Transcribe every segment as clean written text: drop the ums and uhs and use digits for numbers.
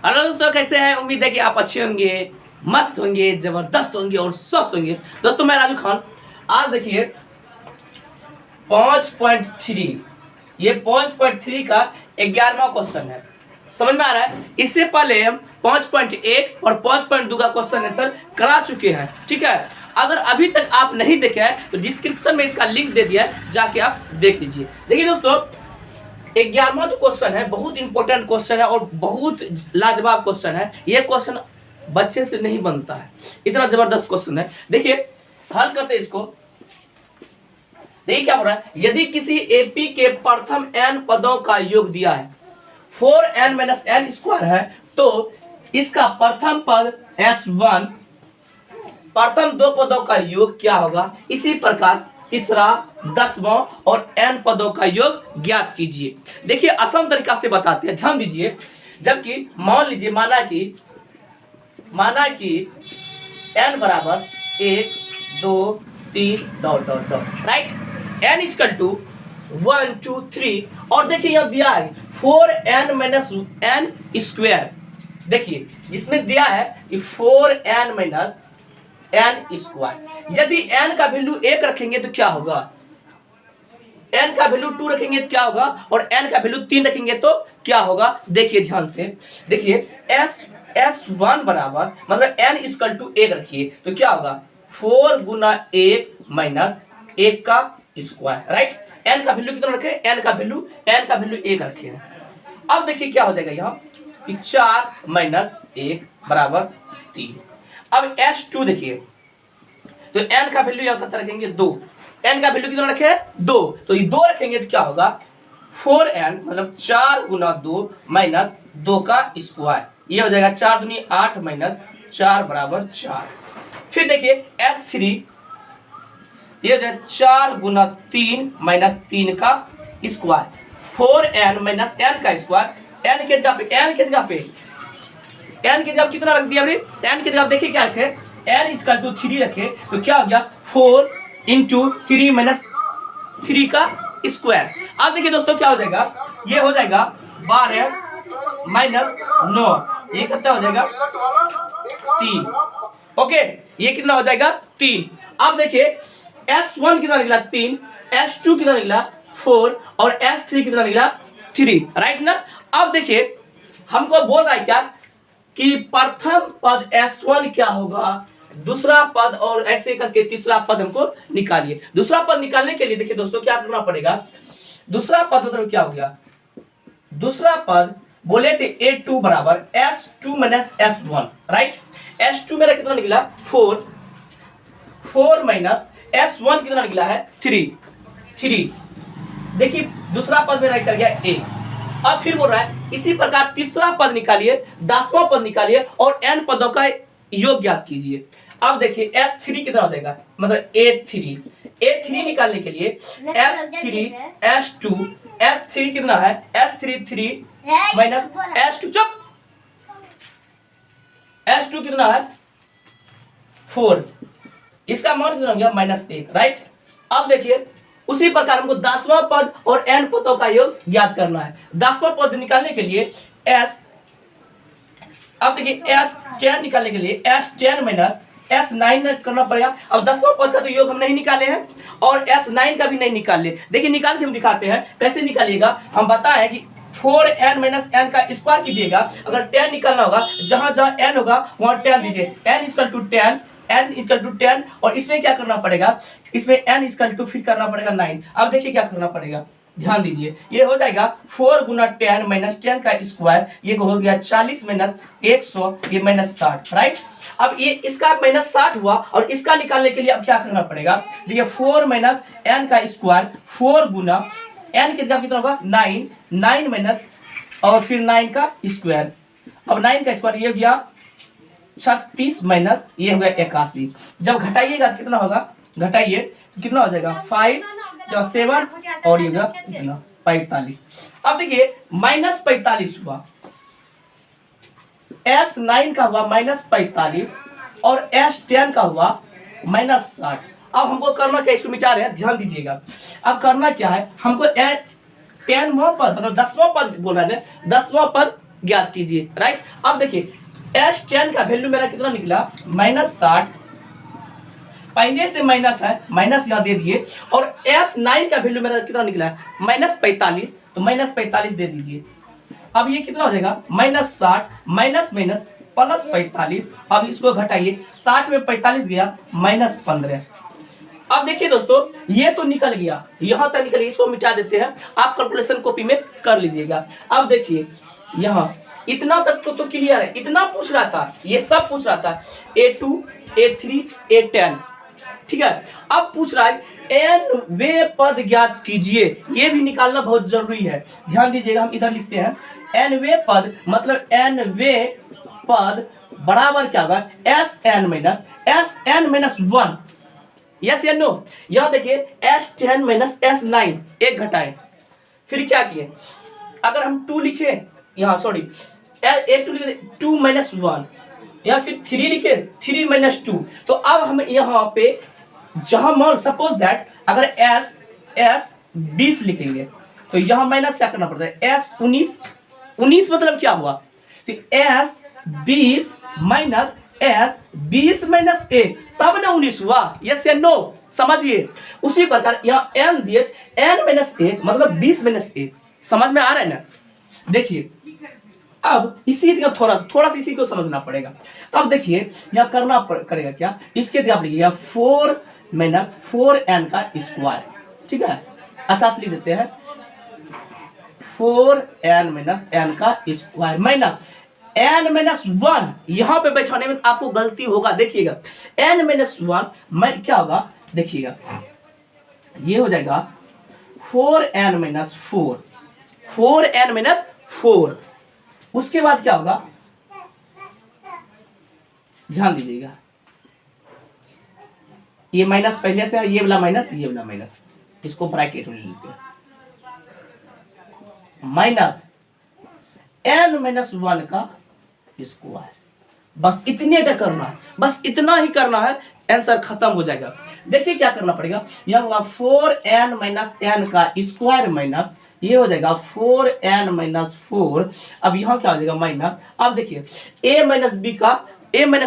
Hello दोस्तों, कैसे हैं? उम्मीद है कि आप अच्छे होंगे, मस्त होंगे, जबरदस्त होंगे और स्वस्थ होंगे। दोस्तों मैं राजू खान। आज देखिए 5.3, ये 5.3 का 11वां क्वेश्चन है। समझ में आ रहा है? इससे पहले हम 5.1 और 5.2 का क्वेश्चन आंसर करा चुके हैं। ठीक है, अगर अभी तक आप नहीं देखे हैं तो डिस्क्रिप्शन में इसका लिंक दे दिया है, जाके आप देख लीजिए। देखिए दोस्तों, 11वां जो क्वेश्चन है बहुत इंपॉर्टेंट क्वेश्चन है और बहुत लाजवाब क्वेश्चन है। ये क्वेश्चन बच्चे से नहीं बनता है, इतना जबरदस्त क्वेश्चन है। देखिए हल करते हैं इसको। देखिए क्या हो रहा है, यदि किसी एपी के प्रथम n पदों का योग दिया है 4n - n स्क्वायर है, तो इसका प्रथम पद s1, प्रथम दो पदों का योग क्या होगा। इसी प्रकार तीसरा, 10वां और n पदों का योग ज्ञात कीजिए। देखिए आसान तरीका से बताते हैं, ध्यान दीजिए। जबकि मान लीजिए, माना कि n बराबर 1 2 3 dot dot dot, right. n equal to 1 2 3 और देखिए यह दिया है 4n - n स्क्वायर। देखिए जिसमें दिया है कि 4n - n स्क्वायर। यदि n का वैल्यू 1 रखेंगे तो क्या होगा, n का वैल्यू 2 रखेंगे तो क्या होगा, और n का वैल्यू 3 रखेंगे तो क्या होगा। देखिए ध्यान से, देखिए s1 बराबर मतलब n इक्वल टू 1 रखिए तो क्या होगा 4 गुना 1 माइनस 1 का स्क्वायर, राइट। n का वैल्यू कितना रखे, n का वैल्यू 1 रखे हैं। अब देखिए क्या हो जाएगा यहाँ कि 4 माइनस 1 बराबर 3। अब s2 देखिए, तो n का वैल्यू यहाँ तक रखेंगे 2, n का वैल्यू कितना रखे 2, तो ये 2 रखेंगे तो क्या होगा 4n मतलब 4 गुना 2 माइनस 2 का स्क्वायर। ये हो जाएगा 4 दूनी 8 माइनस 4 बराबर 4। फिर देखिए s3, ये हो जाएगा 4 गुना 3 माइनस 3 का स्क्वायर। 4n - n का स्क्वायर, n की जगह पे कितना रख दिया अभी, n की जगह देखिए क्या रखे, n इक्वल टू 3 रखे तो क्या हो गया 4 इंटू 3 माइनस 3 का स्क्वायर। अब देखिए दोस्तों क्या हो जाएगा, ये हो जाएगा 12 माइनस 9, ये कितना हो जाएगा 3। ओके, ये कितना हो जाएगा 3। अब देखिए s1 कितना निकला 3, s2 कितना निकला 4 और s3 कितना निकला 3, राइट ना। अब देखिए हमको बोल रहा है क्या कि प्रथम पद s1 क्या होगा, दूसरा पद और ऐसे करके तीसरा पद हमको निकालिए। दूसरा पद निकालने के लिए देखिए दोस्तों क्या करना पड़ेगा, दूसरा पद मतलब क्या हो गया, दूसरा पद बोले थे a2 बराबर s2 - s1, राइट। s2 मेरा कितना निकला 4 माइनस s1 कितना निकला है 3। देखिए दूसरा पद मेरा निकल गया a। अब फिर बोल रहा है इसी प्रकार तीसरा पद निकालिए, 10वां पद निकालिए और n पदों का योग ज्ञात कीजिए। अब देखिए s3 कितना हो जाएगा, मतलब a3 निकालने के लिए s3 s3 कितना है s3 3 माइनस s2, चुप, s2 कितना है 4, इसका मान कितना हो गया -1, राइट। अब देखिए उसी प्रकार हमको 10वां पद और n पदों का योग ज्ञात करना है। 10वां पद निकालने के लिए अब देखिए s10 निकालने के लिए s10 माइनस s9 करना पड़ेगा। अब 10वां पद का तो योग हम नहीं निकाले हैं और s9 का भी नहीं निकाले। देखिए निकाल के हम दिखाते हैं कैसे निकालिएगा। हम बताएं कि 4n - n का स्क्वायर कीजिएगा। अगर 10 निकालना होगा, जहां जहां n होगा वहां 10 दीजिए, n इक्वल टू 10 और इसमें क्या करना पड़ेगा, इसमें n इक्वल टू फिर करना पड़ेगा 9। अब देखिए क्या करना पड़ेगा, ध्यान दीजिए, ये हो जाएगा 4 गुना 10 माइनस 10 का स्क्वायर, ये हो गया 40 माइनस 100, ये माइनस 60, राइट। अब ये इसका माइनस 60 हुआ और इसका निकालने के लिए अब क्या करना पड़ेगा, देखिए 4 माइनस n का स्क्वायर, 4 गुना n की जगह कितना होगा 9 माइनस और फिर 9 का स्क्वायर। अब 9 का स्क्वायर ये हो गया 36 माइनस ये हो गया 81। जब घटाइएगा तो कितना होगा, घटाइए तो कितना हो जाएगा 5 7 और ये होगा कितना 45। अब देखिए -45 हुआ, s9 का हुआ -45 और s10 का हुआ -60। अब हमको करना क्या, इसको मिटा रहे हैं, ध्यान दीजिएगा। अब करना क्या है, हमको 10वां पद मतलब 10वां पद बोल रहे हैं, 10वां पद ज्ञात कीजिए। राइट, अब देखिए S10 का वैल्यू मेरा कितना निकला, -60, पहले से माइनस है, माइनस यहाँ दे दिए। और S9 का वैल्यू मेरा कितना निकला है, -45, तो -45 दे दीजिए। अब ये कितना हो जाएगा, -60 माइनस माइनस +45। अब इसको घटाइए, 60 में 45 गया, -15। अब देखिए दोस्तों, ये तो निकल गया, यहां तक निकल गया, इसको मिटा देते हैं, आप कैलकुलेशन कॉपी में कर लीजिएगा। अब देखिए यहाँ इतना तक तो क्लियर है, इतना पूछ रहा था, ये सब पूछ रहा था, A2 A3 A10, ठीक है। अब पूछ रहा है n वे पद ज्ञात कीजिए, ये भी निकालना बहुत जरूरी है, ध्यान दीजिएगा। हम इधर लिखते हैं n वे पद, मतलब n वे पद बराबर क्या होगा, Sn-1, यस या नो। यहां देखिए S10 माइनस S9, एक घटाए, फिर क्या किए, अगर हम 2 लिखे यहाँ, सॉरी A2 लिखे 2 - 1, या फिर 3 लिखे 3 - 2, तो अब हम यहाँ पे जहां मान सपोज दैट अगर S 20 लिखेंगे तो यहाँ माइनस क्या करना पड़ता है, S 19 मतलब क्या हुआ, तो S 20 माइनस 1, तब ना 19 हुआ, यस या नो, समझिए। उसी प्रकार यहाँ n दिए, n-1 मतलब 20 - 1, समझ में आ रहा है ना। देखिए अब इसी का थोड़ा सा इसी को समझना पड़ेगा। तो अब देखिए यहाँ करना करेगा क्या, इसके जगह आप लिखिएगा 4 - 4n का स्क्वायर, ठीक है। अच्छा से लिख देते हैं 4n - n का स्क्वायर माइनस n-1, यहाँ पे बैठाने में आपको गलती होगा, देखिएगा n-1 क्या होगा, देखिएगा ये हो जाएगा 4n-4, 4n-4, उसके बाद क्या होगा, ध्यान दीजिएगा, ये माइनस पहले से है, ये वाला माइनस, ये वाला माइनस, इसको ब्रैकेट में लेते हैं, माइनस n-1 का स्क्वायर, बस इतने का करना है, बस इतना ही करना है, आंसर खत्म हो जाएगा। देखिए क्या करना पड़ेगा, यह होगा 4n - n का स्क्वायर माइनस, ये हो जाएगा 4n - 4, अब यहाँ क्या हो जाएगा माइनस। अब देखिए a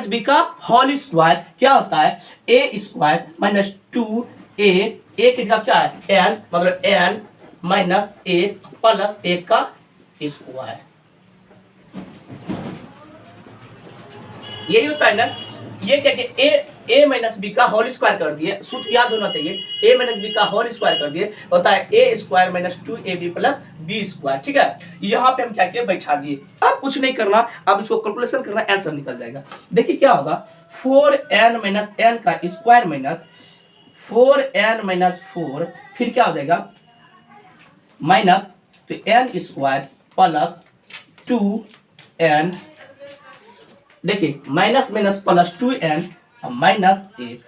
- b का होल स्क्वायर क्या होता है, a स्क्वायर माइनस 2a, की जगह क्या है n, मतलब n माइनस 1 प्लस 1 का स्क्वायर, यही होता है ना। ये क्या कि a - b का होल स्क्वायर कर दिए, सूत्र याद होना चाहिए, a - b का होल स्क्वायर कर दिए, होता है a square minus 2ab plus b square, ठीक है। यहाँ पे हम क्या किए, बैठा दिए, अब कुछ नहीं करना, अब इसको कैलकुलेशन करना, आंसर निकल जाएगा। देखिए क्या होगा, 4n - n का स्क्वायर माइनस 4n - 4, फिर क्या हो जाएगा माइनस, तो n स्क्वायर प्लस 2n, देखिए minus minus plus 2n minus 1,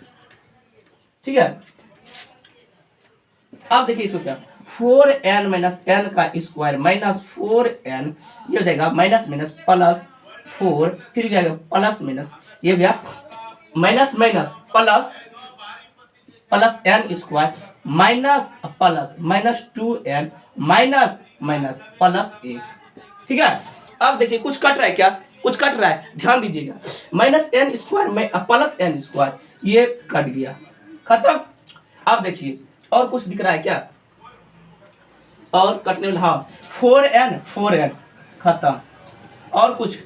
ठीक है। अब देखिए इसको क्या, 4n - n का स्क्वायर माइनस 4n, ये हो जाएगा माइनस माइनस प्लस 4, फिर क्या होगा प्लस माइनस, ये गया minus minus plus plus n square minus plus minus 2n minus minus plus 1, ठीक है। अब देखिए कुछ कट रहा है क्या, कुछ कट रहा है, ध्यान दीजिएगा, माइनस n स्क्वायर में प्लस n स्क्वायर, ये कट गया, खत्म। अब देखिए और कुछ दिख रहा है क्या, और कटने वाला, हाँ 4n खत्म, और कुछ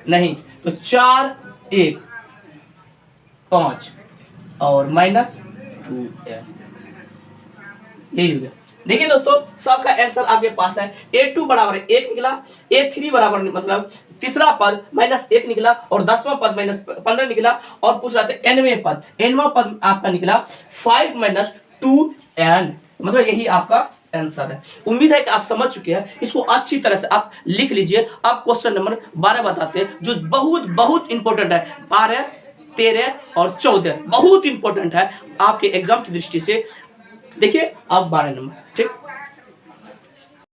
नहीं, तो 4 1 5 और माइनस 2n, यही हो गया। देखिए दोस्तों सबका आंसर आपके पास है, A2 बराबर 1 निकला, A3 बराबर मतलब तीसरा पद -1 निकला, और 10वां पद -15 निकला, और पूछ रहा था nवां पद आपका निकला 5 - 2n, मतलब यही आपका आंसर है। उम्मीद है कि आप समझ चुके हैं, इसको अच्छी तरह से आप लिख लीजिए। अब क्वेश्चन नंबर 12 बताते हैं, जो बहुत बहुत इंपॉर्टेंट है, 12 13 और 14 बहुत इंपॉर्टेंट है आपके एग्जाम की दृष्टि से। देखिए अब 12 नंबर, ठीक।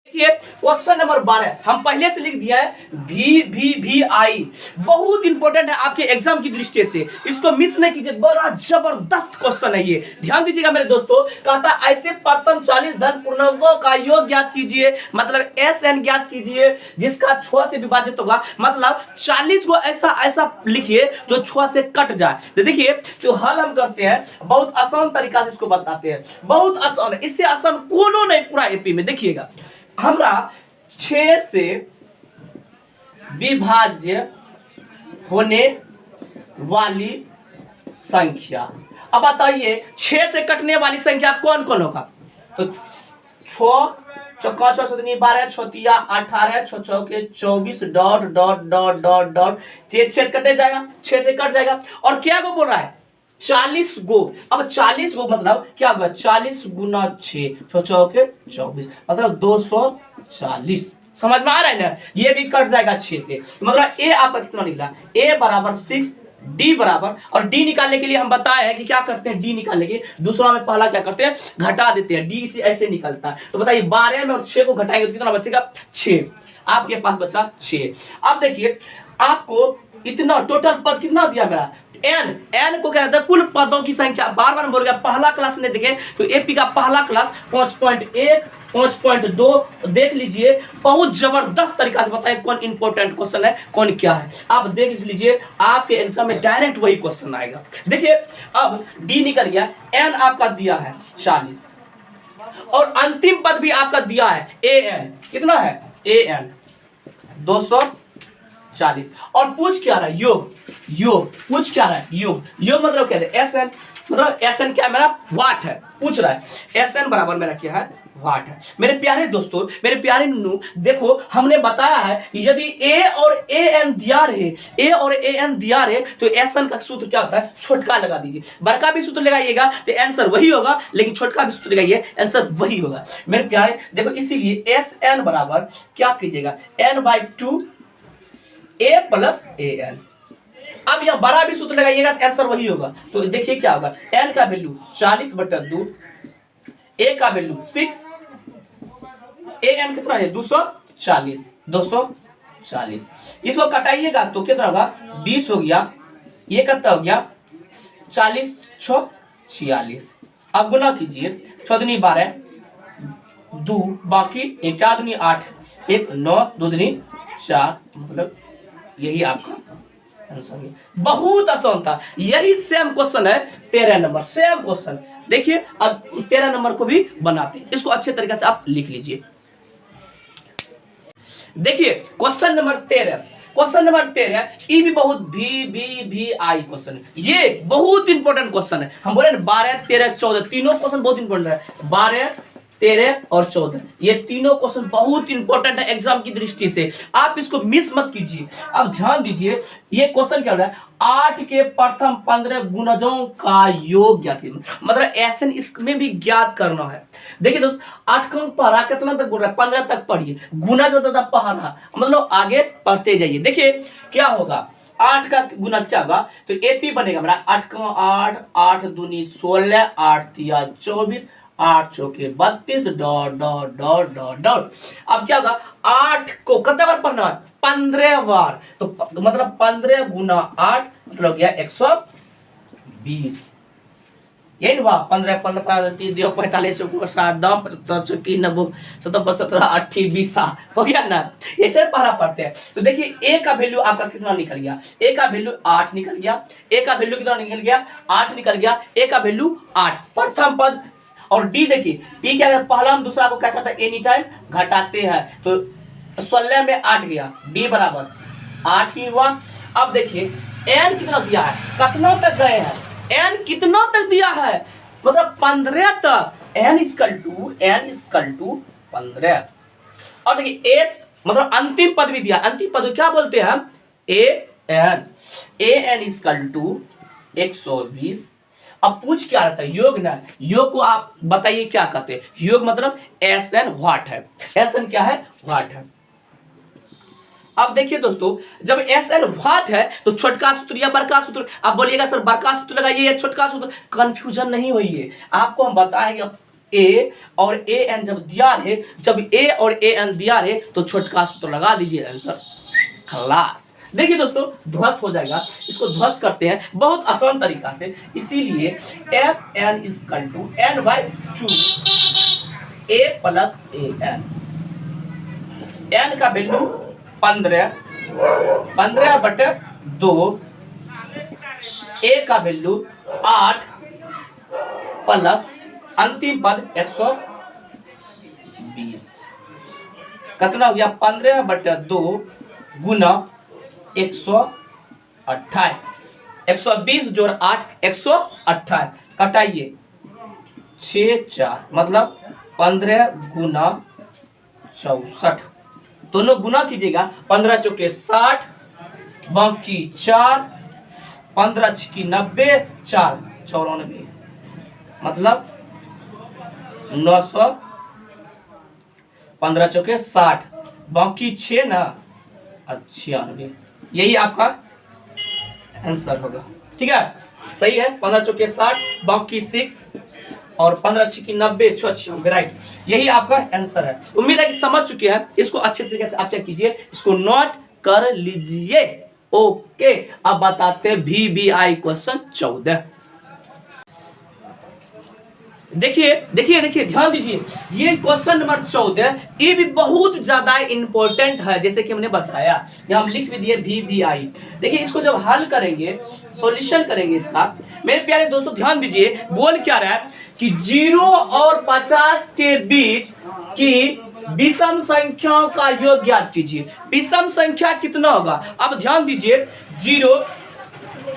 देखिए क्वेश्चन नंबर 12 हम पहले से लिख दिया है वी आई, बहुत इंपॉर्टेंट है आपके एग्जाम की दृष्टि से, इसको मिस नहीं कीजिए, बड़ा जबरदस्त क्वेश्चन है ये, ध्यान दीजिएगा मेरे दोस्तों। कहता ऐसे प्रथम 40 धन पूर्णांकों का योग ज्ञात कीजिए, मतलब एस एन ज्ञात कीजिए जिसका 6 से विभाजित होगा, मतलब 40 को ऐसा ऐसा लिखिए जो 6 से कट जाए। तो देखिए तो हल हम करते हैं, बहुत आसान तरीका से इसको बताते हैं, बहुत आसान है, इससे आसान कोनो नहीं पूरा एपी में। देखिएगा हमरा 6 से विभाज्य होने वाली संख्या, अब बताइए 6 से कटने वाली संख्या कौन कौन होगा? तो 6 चौका 6 7 12 6 18 6 चौके 24 dot dot dot dot dot 6 से कटे जाएगा, 6 से कट जाएगा। और क्या को बोल रहा है? 40 गो। अब 40 गो मतलब क्या होगा? 40 गुना 6 6 चौके 24 मतलब 240। समझ में आ रहा है ना? ये भी कट जाएगा 6 से, मतलब ए आपका कितना निकला? ए बराबर 6, डी बराबर, और डी निकालने के लिए हम बताए हैं कि क्या करते हैं, डी निकालने के दूसरा में पहला क्या करते हैं, घटा देते हैं, डी से ऐसे निकलता है। तो बताइए 12 में और 6 को घटाएंगे तो कितना बचेगा? 6। आपके पास बचा 6। अब देखिए आपको इतना टोटल पद कितना दिया मेरा? एन। एन को क्या कहते हैं? कुल पदों की संख्या। बार बार बोल गया, पहला क्लास ने देखे तो एपी का पहला क्लास 5.1 5.2 देख लीजिए, बहुत जबरदस्त तरीका से बताए कौन इंपॉर्टेंट क्वेश्चन है कौन क्या है। आप देख लीजिए आपके एग्जाम में डायरेक्ट वही क्वेश्चन आएगा। देखिए अब डी निकल गया, एन आपका दिया है 40 और अंतिम पद भी आपका दिया है ए एन, कितना है? A N 240। और पूछ क्या रहा है? योग। योग पूछ क्या रहा है? योग। योग मतलब क्या है? एस एन, मतलब एस एन क्या है मेरा? वाट है। पूछ रहा है एस एन बराबर मेरा क्या है? वाट है। मेरे प्यारे दोस्तों, मेरे प्यारे नन्नू, देखो हमने बताया है कि यदि ए और ए एन दिया रहे, ए और ए एन दिया रहे तो एस एन का सूत्र क्या होता है? छोटका लगा दीजिए। बड़का भी सूत्र लगाइएगा तो आंसर वही होगा, लेकिन छोटका भी सूत्र लगाइए आंसर वही होगा। मेरे प्यारे देखो, इसीलिए एस एन बराबर क्या कीजिएगा? n/2 A plus a N. अब यहां बड़ा भी सूत्र लगाइएगा तो आंसर वही होगा। तो देखिए क्या होगा? n का वैल्यू 40/2, ए का वैल्यू 6, ए एन कितना है? 240। 240 इसको कटाइएगा तो कितना होगा? 20 हो गया, ये कितना हो गया? 40 6 46। अब गुना कीजिए, 6 दूनी 12 2 बाकी 1 4 दूनी 8 1 9 2 दूनी 4, मतलब यही आपका आंसर है। बहुत आसान था, यही सेम क्वेश्चन है 13 नंबर, सेम क्वेश्चन। देखिए अब 13 नंबर को भी बनाते हैं, इसको अच्छे तरीके से आप लिख लीजिए। देखिए क्वेश्चन नंबर 13, क्वेश्चन नंबर 13 ये भी बहुत भी आई क्वेश्चन है, ये बहुत इंपॉर्टेंट क्वेश्चन है। हम बोले 12 13 14 तीनों क्वेश्चन बहुत इंपॉर्टेंट है। 12 13 और 14 ये तीनों क्वेश्चन बहुत इंपॉर्टेंट है एग्जाम की दृष्टि से, आप इसको मिस मत कीजिए। अब ध्यान दीजिए, ये क्वेश्चन क्या हो रहा है? 8 के प्रथम 15 गुणजों का योग ज्ञात कीजिए, मतलब एसएन इसमें भी ज्ञात करना है। देखिए दोस्त 8 का पढ़ा कितना तक बोल रहा है? 15 तक पढ़िए, गुना जो था पढ़ा, मतलब आगे पढ़ते जाइए। देखिए क्या होगा? 8 का गुना क्या होगा? तो एपी बनेगा मेरा 8 का 8 8 दूनी 16 8 तिया 24 8 चौके 32 dot dot dot dot dot. अब क्या होगा? 8 को कितने बार पढ़ना है? 15 बार, तो मतलब 15 गुना 8 मतलब हो गया 120। यही ना? 15 15 3 45 7 10 75 90 70 17 18 20 हो गया ना? ऐसे पढ़ा पढ़ते हैं। तो देखिए ए का वैल्यू आपका कितना निकल गया? ए का वैल्यू 8 निकल गया। ए का वैल्यू कितना निकल गया? 8 निकल गया। ए का वैल्यू 8 प्रथम पद। और डी देखिए, डी क्या है? पहला हम दूसरा को क्या करते हैं? एनी टाइम घटाते हैं, तो 16 में 8 गया, डी बराबर 8 ही हुआ। अब देखिए एन कितना दिया है? कितना तक गए हैं? एन कितना तक दिया है? मतलब 15 तक। N equal to 15। और देखिए एस मतलब अंतिम पद भी दिया, अंतिम पद क्या बोलते हैं हम? A N equal to 120। अब पूछ क्या रहता है? योग ना। योग को आप बताइए क्या कहते हैं? योग मतलब एस एन व्हाट है? एस एन क्या है? व्हाट है। अब देखिए दोस्तों, जब एस एन व्हाट है तो छोटका सूत्र या बड़का सूत्र, आप बोलिएगा सर बड़का सूत्र लगाइए या छोटका सूत्र, कंफ्यूजन नहीं होइए। आपको हम बताएंगे ए और ए एन जब दिया है, जब ए और ए एन दिया है तो छोटका सूत्र लगा दीजिए, आंसर खलास। देखिए दोस्तों ध्वस्त हो जाएगा, इसको ध्वस्त करते हैं बहुत आसान तरीका से। इसीलिए s n equal to n by 2 a plus a n. N का वैल्यू 15/2, ए का वैल्यू 8 प्लस अंतिम पद 120। कितना हो गया? 15/2 गुना 128, 120 जोड़ 8 128, कटाइए 6 4 मतलब 15 गुना 64, दोनों गुना कीजिएगा, 15 चौके 60 बाकी 4, 15 छिकी 90, 4 94 मतलब 900, 15 चौके 60 बाकी 6 ना 96, यही आपका आंसर होगा। ठीक है, सही है। 15 चौके 60 बाकी 6 और 15 छिकी 90, 6 96, राइट, यही आपका आंसर है। उम्मीद है कि समझ चुके हैं। इसको अच्छे तरीके से आप क्या कीजिए, इसको नोट कर लीजिए। ओके, अब बताते हैं VBI क्वेश्चन 14। देखिए देखिए देखिए, ध्यान दीजिए, ये क्वेश्चन नंबर 14 ये भी बहुत ज्यादा इंपॉर्टेंट है। जैसे कि हमने बताया, ये हम लिख भी दिए VBI। देखिए इसको जब हल करेंगे, सॉल्यूशन करेंगे इसका, मेरे प्यारे दोस्तों ध्यान दीजिए, बोल क्या रहा है कि 0 और 50 के बीच की विषम संख्याओं का योग ज्ञात कीजिए। विषम संख्या कितना होगा? अब ध्यान दीजिए, 0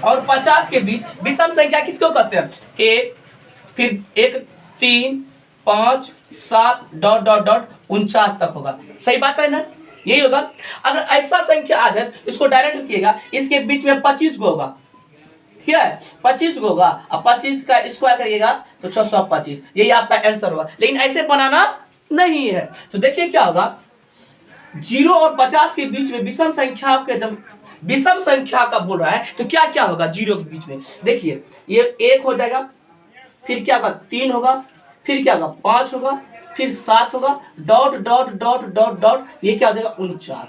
और 50 के बीच विषम संख्या किसको कहते हैं? 1, फिर 1 3 5 7 डॉट डॉट डॉट 49 तक होगा। सही बात है ना, यही होगा। अगर ऐसा संख्या आ जाए, इसको डायरेक्ट लिखिएगा, इसके बीच में 25 गो होगा, ठीक है, 25 गो होगा। अब 25 का स्क्वायर करिएगा तो 625, यही आपका आंसर होगा। लेकिन ऐसे बनाना नहीं है। तो देखिए क्या होगा, 0 और 50 के बीच में विषम संख्या के, जब विषम संख्या का बोल रहा है तो क्या क्या होगा 0 के बीच में? देखिए ये 1 हो जाएगा, फिर क्या होगा 3 होगा, फिर क्या होगा 5 होगा, फिर 7 होगा, dot dot dot dot dot, ये क्या हो जाएगा 49।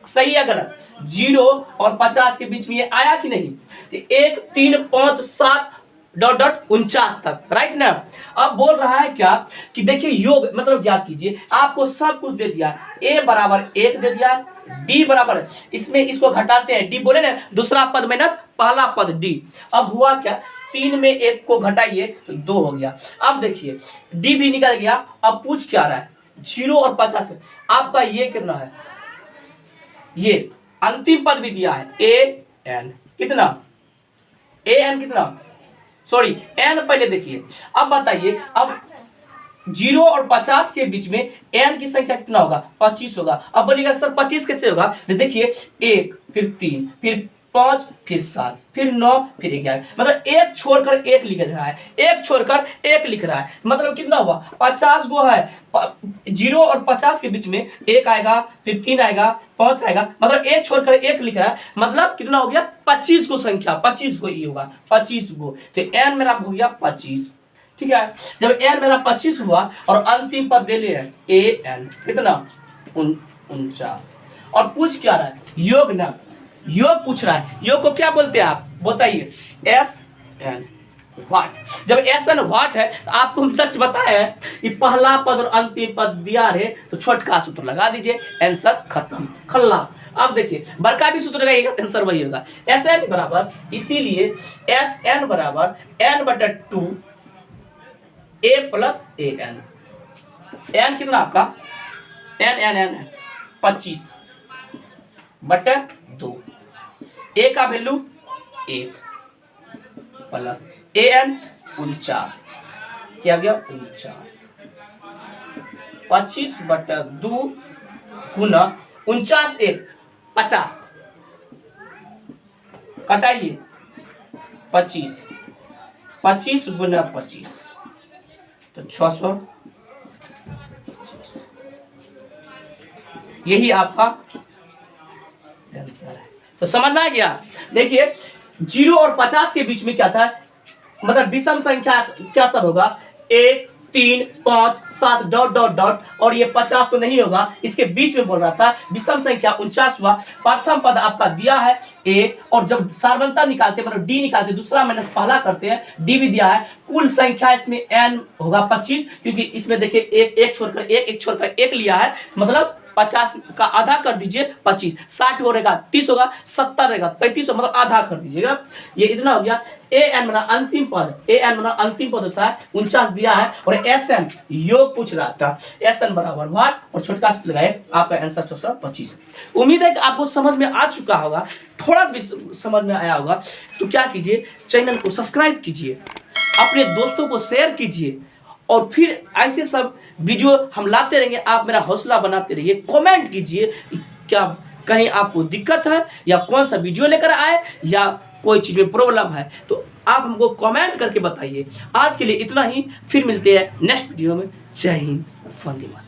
सही है गलत? 0 और 50 के बीच में ये आया कि नहीं? तो 1 3 5 7 डॉट डॉट 49 तक, राइट ना। अब बोल रहा है क्या कि देखिए योग मतलब ज्ञात कीजिए। आपको सब कुछ दे दिया, a बराबर 1 दे दिया, d बराबर, इसमें इसको घटाते हैं, d बोले ना, दूसरा पद माइनस पहला पद d। अब हुआ क्या, 3 में 1 को घटाइए तो 2 हो गया। अब देखिए d भी निकल गया। अब पूछ क्या रहा है, 0 और 50 से आपका ये कितना है, ये अंतिम पद भी दिया है an कितना, an कितना, सॉरी n पहले देखिए। अब बताइए, अब 0 और 50 के बीच में n की संख्या कितना होगा? 25 होगा। अब बोलिएगा सर 25 कैसे होगा? तो देखिए 1 फिर 3 फिर 5 फिर 7 फिर 9 फिर 11, मतलब 1 छोड़कर 1 लिख रहा है, 1 छोड़कर 1 लिख रहा है, मतलब कितना हुआ 50 गो है। 0 और 50 के बीच में 1 आएगा, फिर 3 आएगा, 5 आएगा, मतलब 1 छोड़कर 1 लिख रहा है, मतलब कितना हो गया 25 को संख्या, 25 को ही होगा 25 गो। तो n मेरा हो गया 25, ठीक है। जब n मेरा 25 हुआ और अंतिम पद दे लिया an कितना 49। और पूछ क्या रहा है, योग ना, योग पूछ रहा है। योग को क्या बोलते हैं आप बताइए? SN what. जब SN व्हाट है तो आपको हम जस्ट बताए हैं कि पहला पद और अंतिम पद दिया है तो छोटका सूत्र लगा दीजिए, आंसर खत्म, खल्लास। अब देखिए बड़का भी सूत्र लगाइएगा, आंसर वही होगा। SN बराबर, इसीलिए SN बराबर n/2 a plus an। n कितना आपका, n 25/2, a का वैल्यू 1 प्लस an 49, क्या गया 49, 25/2 गुना 49 1 50, कटाइए 25, 25 गुना 25 तो 600, यही आपका आंसर है। तो समझ में आ गया? देखिए 0 और 50 के बीच में क्या था, मतलब विषम संख्या क्या सब होगा, 1 3 5 7 डॉट डॉट डॉट, और ये 50 तो नहीं होगा, इसके बीच में बोल रहा था। विषम संख्या 49 हुआ। प्रथम पद आपका दिया है ए, और जब सार्वंता निकालते मतलब डी निकालते, दूसरा माइनस पहला करते हैं, डी भी दिया है। कुल संख्या इसमें n होगा 25, क्योंकि इसमें देखिए एक छोड़कर एक छोड़कर एक लिया है, मतलब 50 का आधा कर दीजिए 25, 60 हो रहेगा 30 होगा, 70 रहेगा 35, मतलब आधा कर दीजिएगा। ये इतना हो गया। ए एन बना अंतिम पद, ए एन बना अंतिम पद होता है 49 दिया है, और एस एन योग पूछ रहा था। एस एन बराबर वाट, और छोटका से लगाए, आपका आंसर 425। उम्मीद है कि आपको समझ में आ चुका होगा, थोड़ा भी समझ में आया होगा। तो क्या कीजिए, चैनल को सब्सक्राइब कीजिए, अपने दोस्तों को शेयर कीजिए, और फिर ऐसे सब वीडियो हम लाते रहेंगे। आप मेरा हौसला बनाते रहिए। कमेंट कीजिए क्या कहीं आपको दिक्कत है, या कौन सा वीडियो लेकर आए, या कोई चीज़ में प्रॉब्लम है, तो आप हमको कमेंट करके बताइए। आज के लिए इतना ही, फिर मिलते हैं नेक्स्ट वीडियो में। जय हिंद, वंदे मातरम।